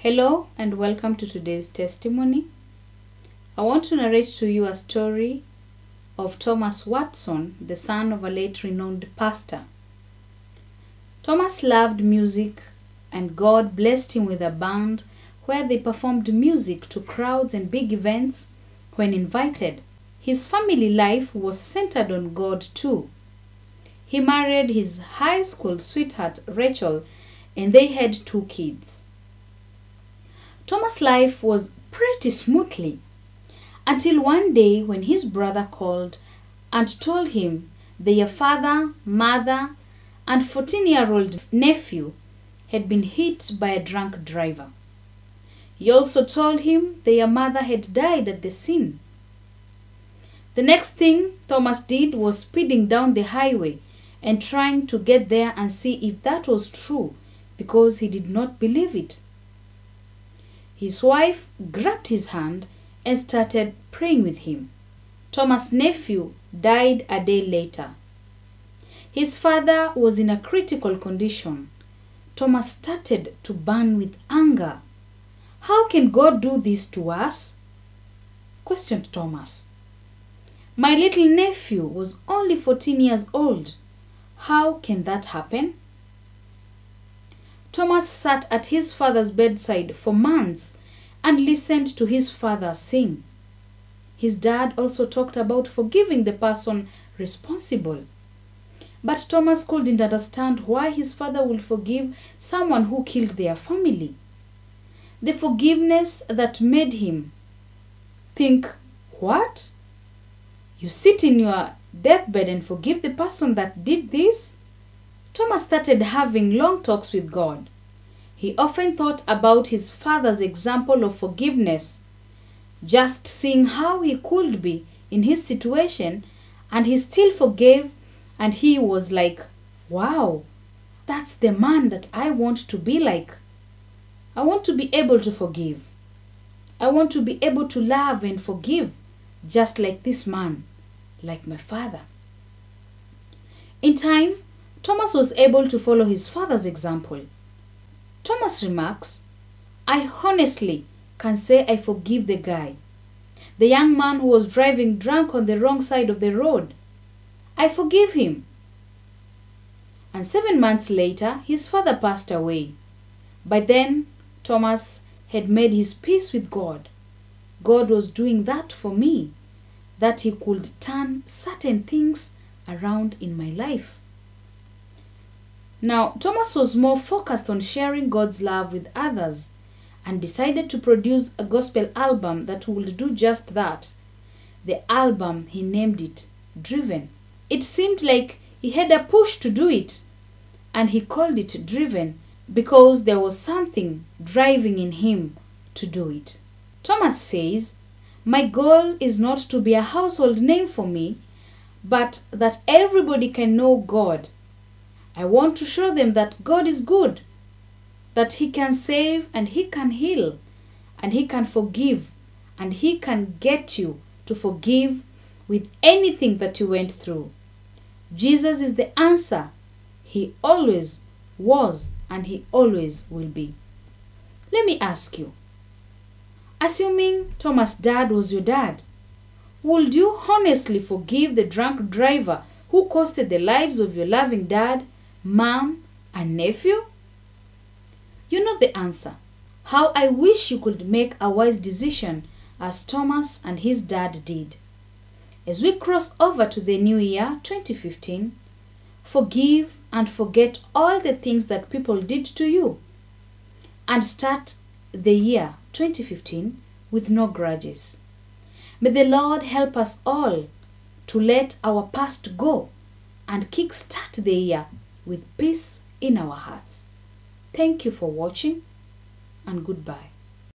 Hello and welcome to today's testimony. I want to narrate to you a story of Thomas Watson, the son of a late renowned pastor. Thomas loved music and God blessed him with a band where they performed music to crowds and big events when invited. His family life was centered on God too. He married his high school sweetheart Rachel and they had 2 kids. Thomas' life was pretty smoothly until one day when his brother called and told him their father, mother, and 14-year-old nephew had been hit by a drunk driver. He also told him their mother had died at the scene. The next thing Thomas did was speeding down the highway and trying to get there and see if that was true because he did not believe it. His wife grabbed his hand and started praying with him. Thomas' nephew died a day later. His father was in a critical condition. Thomas started to burn with anger. How can God do this to us? Questioned Thomas. My little nephew was only 14 years old. How can that happen? Thomas sat at his father's bedside for months and listened to his father sing. His dad also talked about forgiving the person responsible. But Thomas couldn't understand why his father would forgive someone who killed their family. The forgiveness that made him think, what? You sit in your deathbed and forgive the person that did this? Thomas started having long talks with God. He often thought about his father's example of forgiveness, just seeing how he could be in his situation and he still forgave, and he was like, wow, that's the man that I want to be like. I want to be able to forgive. I want to be able to love and forgive just like this man, like my father. In time, Thomas was able to follow his father's example. Thomas remarks, I honestly can say I forgive the guy, the young man who was driving drunk on the wrong side of the road. I forgive him. And 7 months later, his father passed away. By then, Thomas had made his peace with God. God was doing that for me, that he could turn certain things around in my life. Now, Thomas was more focused on sharing God's love with others and decided to produce a gospel album that would do just that. The album, he named it Driven. It seemed like he had a push to do it, and he called it Driven because there was something driving in him to do it. Thomas says, my goal is not to be a household name for me, but that everybody can know God. I want to show them that God is good, that He can save and He can heal and He can forgive and He can get you to forgive with anything that you went through. Jesus is the answer. He always was and He always will be. Let me ask you, assuming Thomas' dad was your dad, would you honestly forgive the drunk driver who costed the lives of your loving dad, mom, and nephew? You know the answer. How I wish you could make a wise decision as Thomas and his dad did. As we cross over to the new year 2015, forgive and forget all the things that people did to you and start the year 2015 with no grudges. May the Lord help us all to let our past go and kickstart the year with peace in our hearts. Thank you for watching and goodbye.